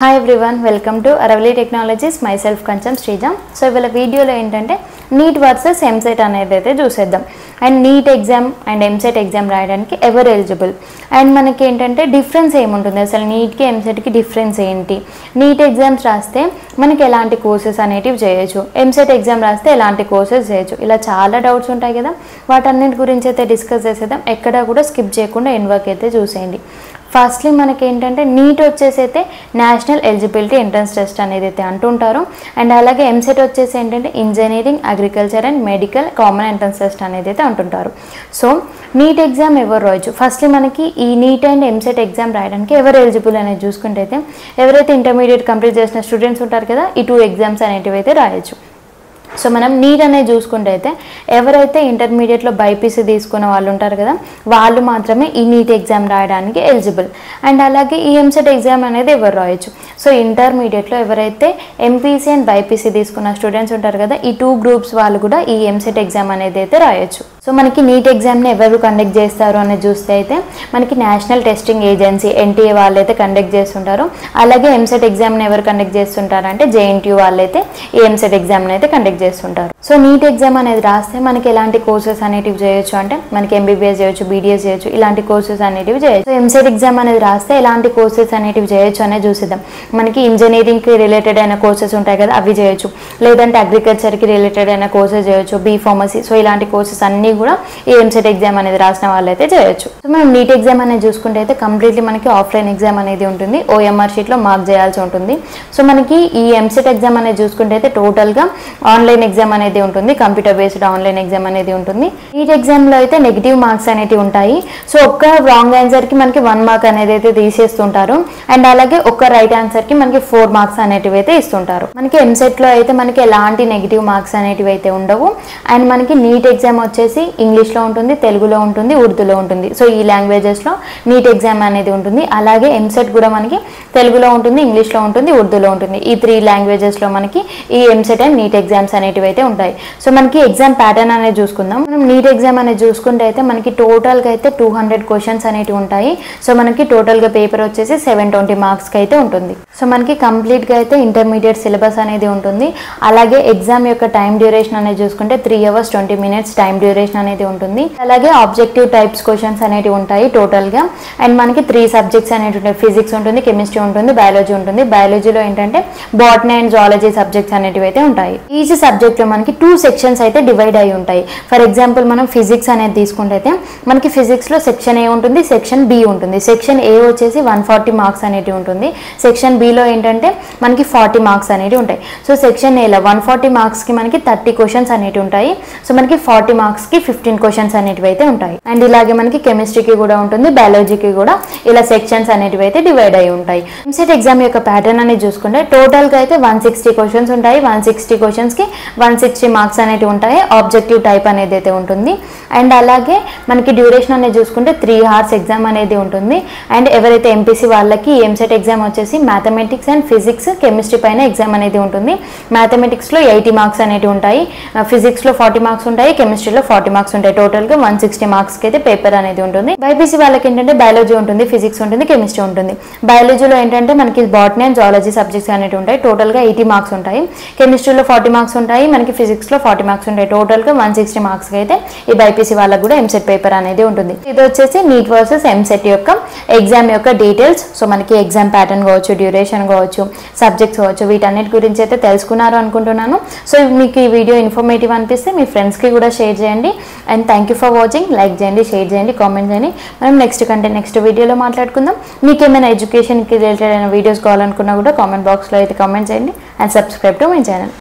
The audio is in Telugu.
Hi everyone, welcome to Aravali Technologies. Myself Kancham Srijam. So ఇవాళ వీడియోలో ఏంటంటే నీట్ వర్సెస్ ఎంసెట్ అనేది అయితే చూసేద్దాం. And NEET exam and EAMCET exam రాయడానికి ఎవరు ఎలిజిబుల్ అండ్ మనకి ఏంటంటే డిఫరెన్స్ ఏముంటుంది, అసలు నీట్కి ఎంసెట్కి డిఫరెన్స్ ఏంటి, నీట్ ఎగ్జామ్స్ రాస్తే మనకి ఎలాంటి కోర్సెస్ అనేటివి చేయొచ్చు, ఎంసెట్ ఎగ్జామ్ రాస్తే ఎలాంటి కోర్సెస్ చేయొచ్చు, ఇలా చాలా డౌట్స్ ఉంటాయి కదా. వాటన్నిటి గురించి అయితే డిస్కస్ చేసేద్దాం. ఎక్కడా కూడా స్కిప్ చేయకుండా ఎండ్ వరకు అయితే చూసేయండి. ఫస్ట్లీ మనకి ఏంటంటే నీట్ వచ్చేసి అయితే నేషనల్ ఎలిజిబిలిటీ ఎంట్రన్స్ టెస్ట్ అనేది అయితే అంటుంటారు. అండ్ అలాగే ఎంసెట్ వచ్చేసి ఏంటంటే engineering, agriculture and medical common entrance test అనేది అయితే అంటుంటారు. సో నీట్ ఎగ్జామ్ ఎవరు రాయొచ్చు, ఫస్ట్లీ మనకి ఈ నీట్ అండ్ ఎంసెట్ ఎగ్జామ్ రాయడానికి ఎవరు ఎలిజిబుల్ అనేది చూసుకుంటే అయితే ఎవరైతే ఇంటర్మీడియట్ కంప్లీట్ చేసిన స్టూడెంట్స్ ఉంటారు కదా, ఈ 2 ఎగ్జామ్స్ అనేటివి అయితే రాయొచ్చు. సో మనం నీట్ అనేది చూసుకుంటే అయితే ఎవరైతే ఇంటర్మీడియట్లో బైపీసీ తీసుకున్న వాళ్ళు ఉంటారు కదా, వాళ్ళు మాత్రమే ఈ నీట్ ఎగ్జామ్ రాయడానికి ఎలిజిబుల్. అండ్ అలాగే ఈ ఎంసెట్ ఎగ్జామ్ అనేది ఎవరు రాయొచ్చు, సో ఇంటర్మీడియట్లో ఎవరైతే ఎంపీసీ అండ్ బైపీసీ తీసుకున్న స్టూడెంట్స్ ఉంటారు కదా, ఈ 2 గ్రూప్స్ వాళ్ళు కూడా ఈ ఎంసెట్ ఎగ్జామ్ అనేది అయితే రాయొచ్చు. సో మనకి నీట్ ఎగ్జామ్ని ఎవరు కండక్ట్ చేస్తారు అనేది చూస్తే అయితే మనకి నేషనల్ టెస్టింగ్ ఏజెన్సీ ఎన్టీఏ వాళ్ళు అయితే కండక్ట్ చేస్తుంటారు. అలాగే ఎంసెట్ ఎగ్జామ్ని ఎవరు కండక్ట్ చేస్తుంటారు అంటే జేఎన్టీయూ వాళ్ళైతే ఈ ఎంసెట్ ఎగ్జామ్ని అయితే కండక్ట్ చేస్తుంటారు. సో నీట్ ఎగ్జామ్ అనేది రాస్తే మనకి ఎలాంటి కోర్సెస్ అనేటివి చేయొచ్చు అంటే మనకి ఎంబీబీఎస్ చేయొచ్చు, బీడీఎస్ చేయొచ్చు, ఇలాంటి కోర్సెస్ అనేటివి చేయొచ్చు. సో ఎంసెట్ ఎగ్జామ్ అనేది రాస్తే ఎలాంటి కోర్సెస్ అనేటివి చేయొచ్చు అనేది చూసిద్దాం. మనకి ఇంజనీరింగ్కి రిలేటెడ్ అయిన కోర్సెస్ ఉంటాయి కదా, అవి చేయొచ్చు. లేదంటే అగ్రికల్చర్కి రిలేటెడ్ అయిన కోర్సెస్ చేయొచ్చు, బీ ఫార్మసీ, సో ఇలాంటి కోర్సెస్ అన్నీ కూడా ఈ ఎంసెట్ ఎగ్జామ్ అనేది రాసిన వాళ్ళైతే చేయొచ్చు. సో మనం నీట్ ఎగ్జామ్ అనేది చూసుకుంటే అయితే కంప్లీట్లీ మనకి ఆఫ్లైన్ ఎగ్జామ్ అనేది ఉంటుంది, ఓఎంఆర్ షీట్లో మార్క్ చేయాల్సి ఉంటుంది. సో మనకి ఈ ఎంసెట్ ఎగ్జామ్ అనేది చూసుకుంటే అయితే టోటల్గా ఆన్లైన్ ఎగ్జామ్ అనేది ఉంటుంది, కంప్యూటర్ బేస్డ్ ఆన్లైన్ ఎగ్జామ్ అనేది ఉంటుంది. నీట్ ఎగ్జామ్లో అయితే నెగిటివ్ మార్క్స్ అనేవి ఉంటాయి. సో ఒక్క రాంగ్ ఆన్సర్కి మనకి 1 మార్క్ అనేది అయితే తీసేస్తుంటారు. అండ్ అలాగే ఒక్క రైట్ ఆన్సర్కి మనకి 4 మార్క్స్ అనేటివి అయితే ఇస్తుంటారు. మనకి ఎంసెట్లో అయితే మనకి ఎలాంటి నెగిటివ్ మార్క్స్ అనేటివి అయితే ఉండవు. అండ్ మనకి నీట్ ఎగ్జామ్ వచ్చేసి ఇంగ్లీష్లో ఉంటుంది, తెలుగులో ఉంటుంది, ఉర్దూలో ఉంటుంది. సో ఈ లాంగ్వేజెస్లో నీట్ ఎగ్జామ్ అనేది ఉంటుంది. అలాగే ఎంసెట్ కూడా మనకి తెలుగులో ఉంటుంది, ఇంగ్లీష్లో ఉంటుంది, ఉర్దూలో ఉంటుంది. ఈ 3 లాంగ్వేజెస్లో మనకి ఈ ఎంసెట్ అండ్ నీట్ ఎగ్జామ్స్ అనేటివి అయితే ఉంటాయి. సో మనకి ఎగ్జామ్ ప్యాటర్న్ అనేది చూసుకుందాం. మనం నీట్ ఎగ్జామ్ అనేది చూసుకుంటే అయితే మనకి టోటల్గా అయితే 200 క్వశ్చన్స్ అనేటివి ఉంటాయి. సో మనకి టోటల్గా పేపర్ వచ్చేసి 720 మార్క్స్కి అయితే ఉంటుంది. సో మనకి కంప్లీట్గా అయితే ఇంటర్మీడియట్ సిలబస్ అనేది ఉంటుంది. అలాగే ఎగ్జామ్ యొక్క టైం డ్యూరేషన్ అనేది చూసుకుంటే 3 hours 20 minutes టైం డ్యూరేషన్ అనేది ఉంటుంది. అలాగే ఆబ్జెక్టివ్ టైప్స్ క్వశ్చన్స్ అనేవి ఉంటాయి టోటల్గా. అండ్ మనకి 3 సబ్జెక్ట్స్ అనేవి ఉంటాయి, ఫిజిక్స్ ఉంటుంది, కెమిస్ట్రీ ఉంటుంది, బయాలజీ ఉంటుంది. బయాలజీలో ఏంటంటే బాటనీ అండ్ జువాలజీ సబ్జెక్ట్స్ అనేటివి అయితే ఉంటాయి. ఈచ్ సబ్జెక్ట్లో మనకి 2 సెక్షన్స్ అయితే డివైడ్ అయి ఉంటాయి. ఫర్ ఎగ్జాంపుల్ మనం ఫిజిక్స్ అనేది తీసుకుంటే అయితే మనకి ఫిజిక్స్లో సెక్షన్ ఏ ఉంటుంది, సెక్షన్ బి ఉంటుంది. సెక్షన్ ఏ వచ్చేసి 140 మార్క్స్ అనేవి ఉంటుంది. సెక్షన్ బిలో ఏంటంటే మనకి 40 మార్క్స్ అనేవి ఉంటాయి. సో సెక్షన్ ఏలో 140 మార్క్స్కి మనకి 30 క్వశ్చన్స్ అనేవి ఉంటాయి. సో మనకి 40 మార్క్స్కి 15 క్వశ్చన్స్ అనేటివి అయితే ఉంటాయి. అండ్ ఇలాగే మనకి కెమిస్ట్రీకి కూడా ఉంటుంది, బయాలజీకి కూడా ఇలా సెక్షన్స్ అనేటివి అయితే డివైడ్ అయి ఉంటాయి. ఎంసెట్ ఎగ్జామ్ యొక్క ప్యాటర్న్ అనేది చూసుకుంటే టోటల్గా అయితే 160 క్వశ్చన్స్ ఉంటాయి. 160 క్వశ్చన్స్కి 160 మార్క్స్ అనేటివి ఉంటాయి. ఆబ్జెక్టివ్ టైప్ అనేది అయితే ఉంటుంది. అండ్ అలాగే మనకి డ్యూరేషన్ అనేది చూసుకుంటే 3 hours ఎగ్జామ్ అనేది ఉంటుంది. అండ్ ఎవరైతే ఎంపీసీ వాళ్ళకి ఎంసెట్ ఎగ్జామ్ వచ్చేసి మ్యాథమెటిక్స్ అండ్ ఫిజిక్స్, కెమిస్ట్రీ పైన ఎగ్జామ్ అనేది ఉంటుంది. మ్యాథమెటిక్స్లో 80 మార్క్స్ అనేవి ఉంటాయి, ఫిజిక్స్లో 40 మార్క్స్ ఉంటాయి, కెమిస్ట్రీలో 40 మార్క్స్ ఉంటాయి. టోటల్గా 160 మార్క్స్కి అయితే పేపర్ అనేది ఉంటుంది. బైపీసీ వాళ్ళకి ఏంటంటే బయాలజీ ఉంటుంది, ఫిజిక్స్ ఉంటుంది, కెమిస్ట్రీ ఉంటుంది. బయాలజీలో ఏంటంటే మనకి బాటనీ అండ్ జువాలజీ సబ్జెక్ట్స్ అనేవి ఉంటాయి. టోటల్గా 80 మార్క్స్ ఉంటాయి. కెమిస్ట్రీలో 40 మార్క్స్ ఉంటాయి, మనకి ఫిజిక్స్లో 40 మార్క్స్ ఉంటాయి. టోటల్గా 160 మార్క్స్కి అయితే ఈ బైపీసీ వాళ్ళకి కూడా ఎంసెట్ పేపర్ అనేది ఉంటుంది. ఇది వచ్చేసి నీట్ వర్సెస్ ఎంసెట్ యొక్క ఎగ్జామ్ యొక్క డీటెయిల్స్. సో మనకి ఎగ్జామ్ ప్యాటర్న్ కావచ్చు, డ్యూరేషన్ కావచ్చు, సబ్జెక్ట్స్ కావచ్చు, వీటన్నిటి గురించి అయితే తెలుసుకున్నారు అనుకుంటున్నాను. సో మీకు ఈ వీడియో ఇన్ఫర్మేటివ్ అనిపిస్తే మీ ఫ్రెండ్స్కి కూడా షేర్ చేయండి. And thank you for watching. Like చేయండి, షేర్ చేయండి, కామెంట్ చేయండి. మనం నెక్స్ట్ వీడియోలో మాట్లాడుకుందాం. మీకు ఏమైనా ఎడ్యుకేషన్కి రిలేటెడ్ అయిన వీడియోస్ కావాలనుకున్నా కూడా కామెంట్ బాక్స్లో అయితే కామెంట్ చేయండి. And subscribe to my channel.